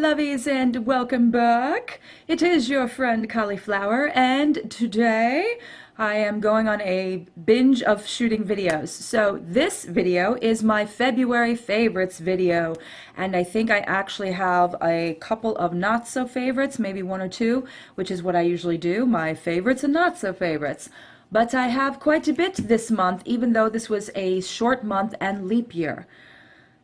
lovies, and welcome back. It is your friend Cauliflower, and today I am going on a binge of shooting videos. So this video is my February favorites video, and I think I actually have a couple of not so favorites, maybe one or two, which is what I usually do, my favorites and not so favorites. But I have quite a bit this month, even though this was a short month and leap year,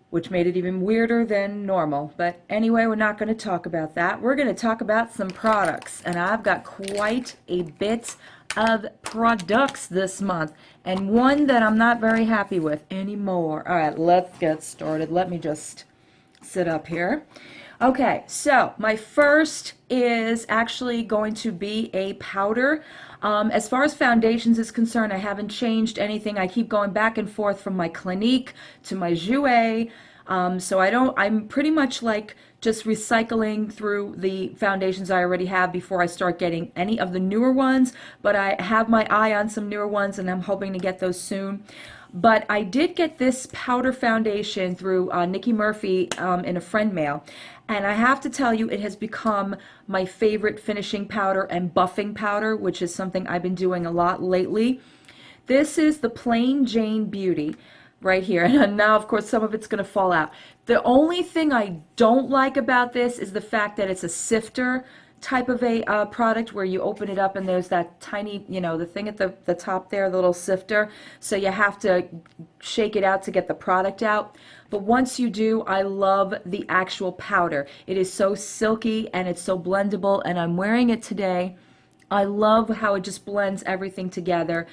which made it even weirder than normal. But anyway, we're not going to talk about that. We're going to talk about some products, and I've got quite a bit of products this month, and one that I'm not very happy with anymore. All right, let's get started. Let me just sit up here. Okay, so my first is actually going to be a powder. As far as foundations is concerned, I haven't changed anything. I keep going back and forth from my Clinique to my Jouer. So I'm pretty much like just recycling through the foundations I already have before I start getting any of the newer ones. But I have my eye on some newer ones, and I'm hoping to get those soon. But I did get this powder foundation through Nikki Murphy in a friend mail. And I have to tell you, it has become my favorite finishing powder and buffing powder, which is something I've been doing a lot lately. This is the Plain Jane Beauty right here. And now, of course, some of it's going to fall out. The only thing I don't like about this is the fact that it's a sifter type of a product where you open it up and there's that tiny, the thing at the top there, the little sifter. So you have to shake it out to get the product out. But once you do, I love the actual powder. It is so silky and it's so blendable, and I'm wearing it today. I love how it just blends everything together.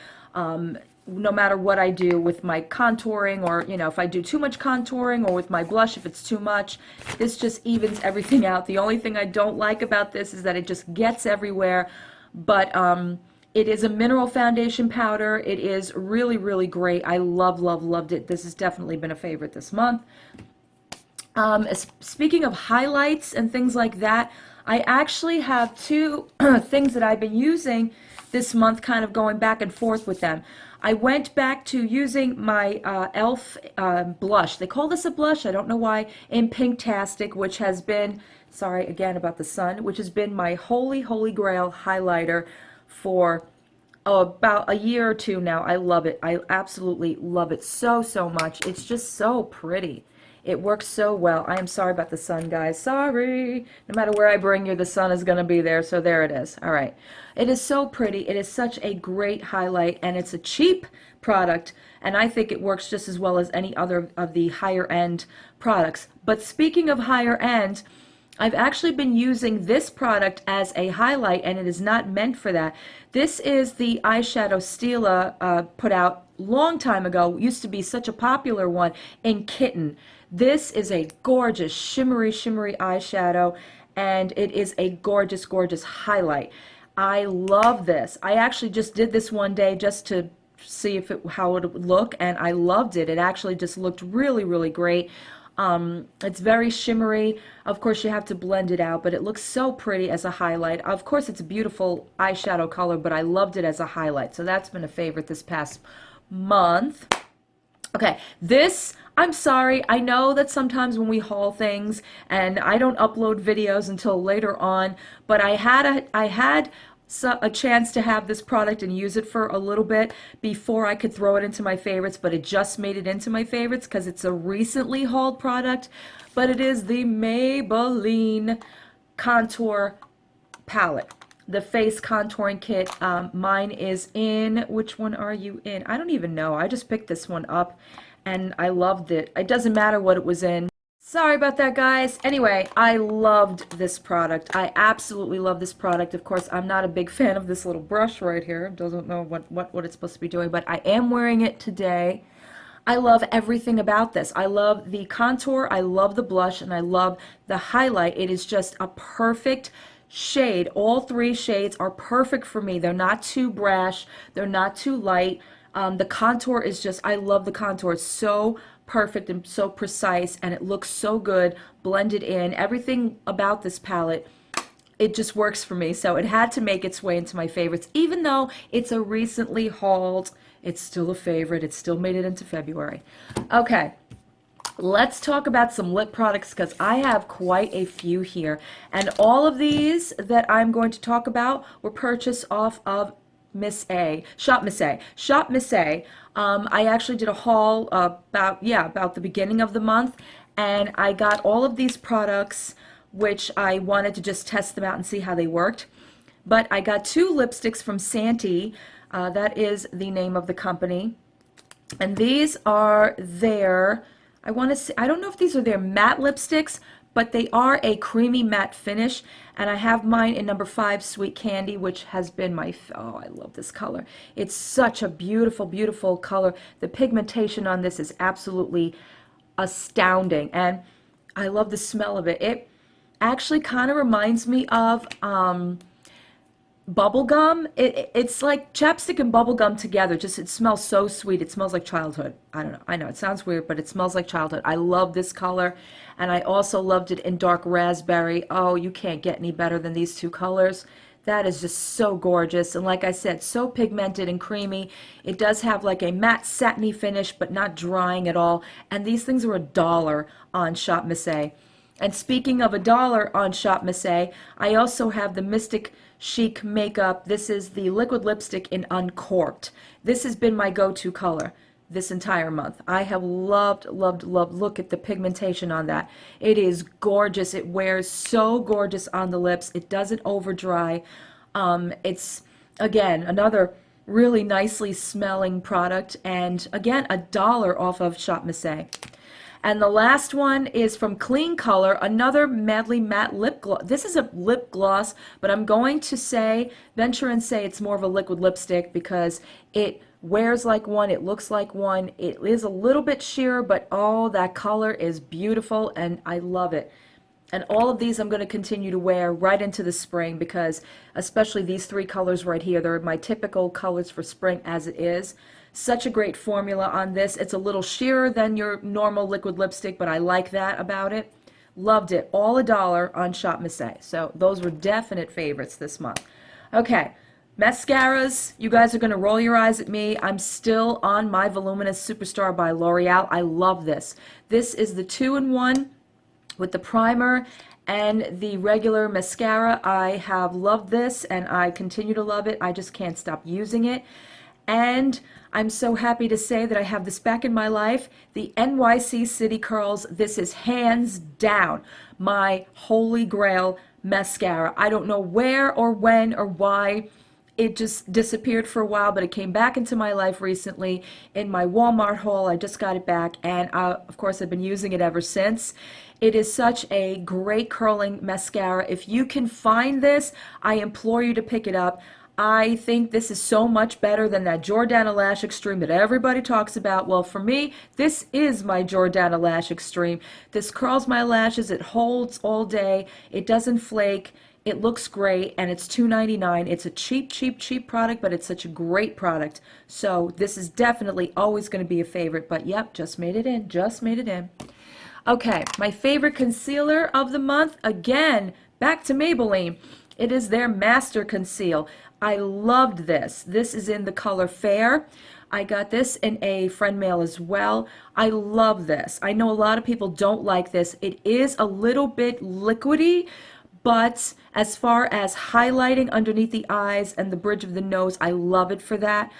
No matter what I do with my contouring, or if I do too much contouring, or with my blush if it's too much, this just evens everything out. The only thing I don't like about this is that it just gets everywhere, but it is a mineral foundation powder. It is really, really great. I loved it. This has definitely been a favorite this month. Speaking of highlights and things like that, I actually have two things that I've been using this month, kind of going back and forth with them. I went back to using my e.l.f. Blush. They call this a blush, I don't know why, in Pinktastic, which has been, sorry again about the sun, which has been my holy grail highlighter for about a year or two now. I love it. I absolutely love it so much. It's just so pretty. It works so well. I am sorry about the sun, guys. Sorry. No matter where I bring you, the sun is going to be there. So there it is. All right. It is so pretty. It is such a great highlight, and it's a cheap product, and I think it works just as well as any other of the higher end products. But speaking of higher end, I've actually been using this product as a highlight, and it is not meant for that. This is the eyeshadow Stila put out long time ago. It used to be such a popular one in Kitten. This is a gorgeous shimmery eyeshadow, and it is a gorgeous highlight. I love this. I actually just did this one day just to see how it would look, and I loved it. It actually just looked really great. It's very shimmery. Of course, you have to blend it out, but it looks so pretty as a highlight. Of course, it's a beautiful eyeshadow color, but I loved it as a highlight. So that's been a favorite this past month. Okay, this, I'm sorry, I know that sometimes when we haul things, and I don't upload videos until later on, but I had a chance to have this product and use it for a little bit before I could throw it into my favorites, but it just made it into my favorites because it's a recently hauled product. But it is the Maybelline Contour Palette, the face contouring kit. Mine is in, which one are you in? I don't even know. I just picked this one up and I loved it. It doesn't matter what it was in. Sorry about that, guys. Anyway, I loved this product. I absolutely love this product. Of course, I'm not a big fan of this little brush right here. Doesn't know what it's supposed to be doing, but I am wearing it today. I love everything about this. I love the contour, I love the blush, and I love the highlight. It is just a perfect shade. All three shades are perfect for me. They're not too brash. They're not too light. The contour is just, I love the contour. It's so perfect and so precise, and it looks so good blended in. Everything about this palette, it just works for me. So it had to make its way into my favorites. Even though it's a recently hauled, it's still a favorite. It still made it into February. Okay. Let's talk about some lip products because I have quite a few here. And all of these that I'm going to talk about were purchased off of Miss A, Shop Miss A. Shop Miss A. I actually did a haul about the beginning of the month, and I got all of these products, which I wanted to just test them out and see how they worked. But I got two lipsticks from Santee. That is the name of the company. And these are their, I want to say, I don't know if these are their matte lipsticks, but they are a creamy matte finish. And I have mine in number 5, Sweet Candy, which has been my, oh, I love this color. It's such a beautiful, beautiful color. The pigmentation on this is absolutely astounding. And I love the smell of it. It actually kind of reminds me of, bubble gum. It's like chapstick and bubble gum together. Just it smells so sweet. It smells like childhood. I don't know. I know it sounds weird, but it smells like childhood. I love this color, and I also loved it in dark raspberry. Oh, you can't get any better than these two colors. That is just so gorgeous, and like I said, so pigmented and creamy. It does have like a matte satiny finish, but not drying at all. And these things are $1 on Shop Miss A. And speaking of $1 on Shop Miss A, I also have the Mystic Chic Makeup. This is the liquid lipstick in Uncorked. This has been my go-to color this entire month. I have loved, loved, loved. Look at the pigmentation on that. It is gorgeous. It wears so gorgeous on the lips. It doesn't over dry. It's, again, another really nicely smelling product. And again, $1 off of Shop Miss A. And the last one is from Clean Color, another Madly Matte lip gloss. This is a lip gloss, but I'm going to venture and say it's more of a liquid lipstick because it wears like one, it looks like one. It is a little bit sheer, but oh, that color is beautiful and I love it. And all of these I'm going to continue to wear right into the spring because especially these 3 colors right here, they're my typical colors for spring as it is. Such a great formula on this. It's a little sheerer than your normal liquid lipstick, but I like that about it. Loved it. All $1 on Shop Miss A. So those were definite favorites this month. Okay, mascaras. You guys are going to roll your eyes at me. I'm still on my Voluminous Superstar by L'Oreal. I love this. This is the 2-in-1 with the primer and the regular mascara. I have loved this and I continue to love it. I just can't stop using it. And I'm so happy to say that I have this back in my life, the NYC City Curls. This is hands down my holy grail mascara. I don't know where or when or why it just disappeared for a while, but it came back into my life recently in my Walmart haul. I just got it back, and of course I've been using it ever since. It is such a great curling mascara. If you can find this, I implore you to pick it up. I think this is so much better than that Jordana Lash Extreme that everybody talks about. Well, for me, this is my Jordana Lash Extreme. This curls my lashes. It holds all day. It doesn't flake. It looks great, and it's $2.99. It's a cheap, cheap, cheap product, but it's such a great product. So this is definitely always going to be a favorite. But yep, just made it in. Just made it in. Okay, my favorite concealer of the month, again, back to Maybelline. It is their Master Conceal. I loved this. This is in the color Fair. I got this in a friend mail as well. I love this. I know a lot of people don't like this. It is a little bit liquidy, but as far as highlighting underneath the eyes and the bridge of the nose, I love it for that.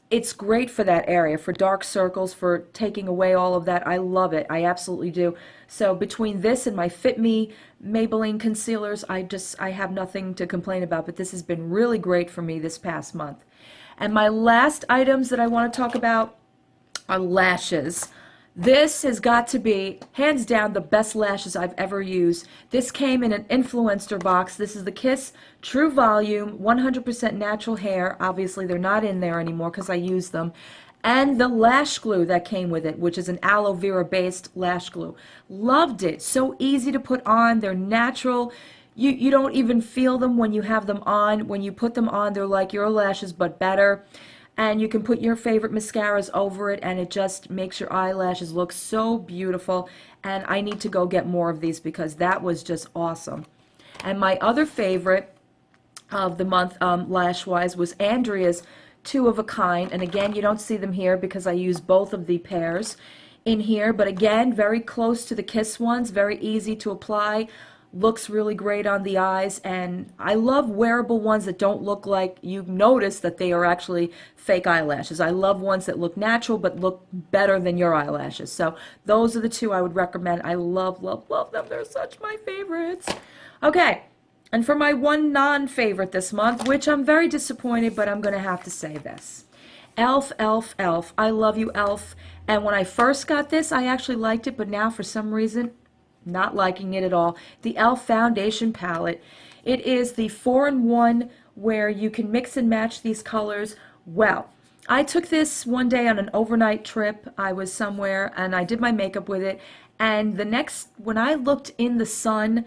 It's great for that area, for dark circles, for taking away all of that. I love it. I absolutely do. So between this and my Fit Me Maybelline concealers, I have nothing to complain about, but this has been really great for me this past month. And my last items that I want to talk about are lashes. This has got to be, hands down, the best lashes I've ever used. This came in an Influencer box. This is the Kiss True Volume, 100% natural hair. Obviously, they're not in there anymore because I used them. And the lash glue that came with it, which is an aloe vera based lash glue. Loved it. So easy to put on. They're natural. You don't even feel them when you have them on. When you put them on, they're like your lashes, but better. And you can put your favorite mascaras over it, and it just makes your eyelashes look so beautiful. And I need to go get more of these because that was just awesome. And my other favorite of the month, lash-wise, was Andrea's Two of a Kind. And again, you don't see them here because I use both of the pairs in here, but again, very close to the Kiss ones, very easy to apply, looks really great on the eyes, and I love wearable ones that don't look like you notice that they are actually fake eyelashes. I love ones that look natural but look better than your eyelashes. So those are the two I would recommend. I love, love, love them. They're such my favorites. Okay, and for my one non-favorite this month, which I'm very disappointed, but I'm going to have to say this. Elf, Elf, Elf. I love you, Elf. And when I first got this, I actually liked it, but now for some reason, not liking it at all. The Elf Foundation Palette. It is the 4-in-1 where you can mix and match these colors. Well, I took this one day on an overnight trip. I was somewhere and I did my makeup with it. And when I looked in the sun,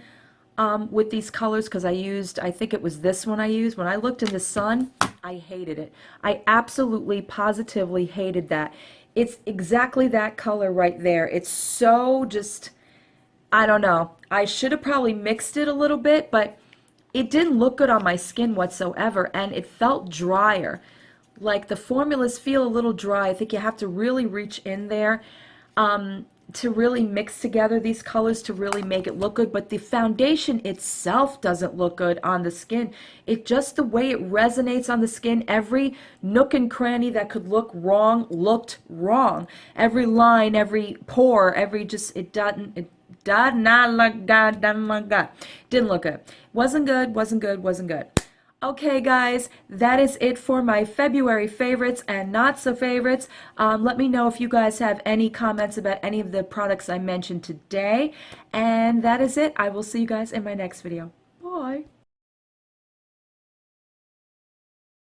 with these colors, because I think it was this one I used. When I looked in the sun, I hated it. I absolutely, positively hated that. It's exactly that color right there. It's so just, I don't know. I should have probably mixed it a little bit, but it didn't look good on my skin whatsoever, and it felt drier. Like the formulas feel a little dry. I think you have to really reach in there. To really mix together these colors to really make it look good, but the foundation itself doesn't look good on the skin. It just, the way it resonates on the skin, every nook and cranny that could look wrong looked wrong. Every line, every pore, it did not look good, didn't look good. Didn't look good. Wasn't good, wasn't good, wasn't good. Okay, guys, that is it for my February favorites and not so favorites. Let me know if you guys have any comments about any of the products I mentioned today. And that is it. I will see you guys in my next video. Bye.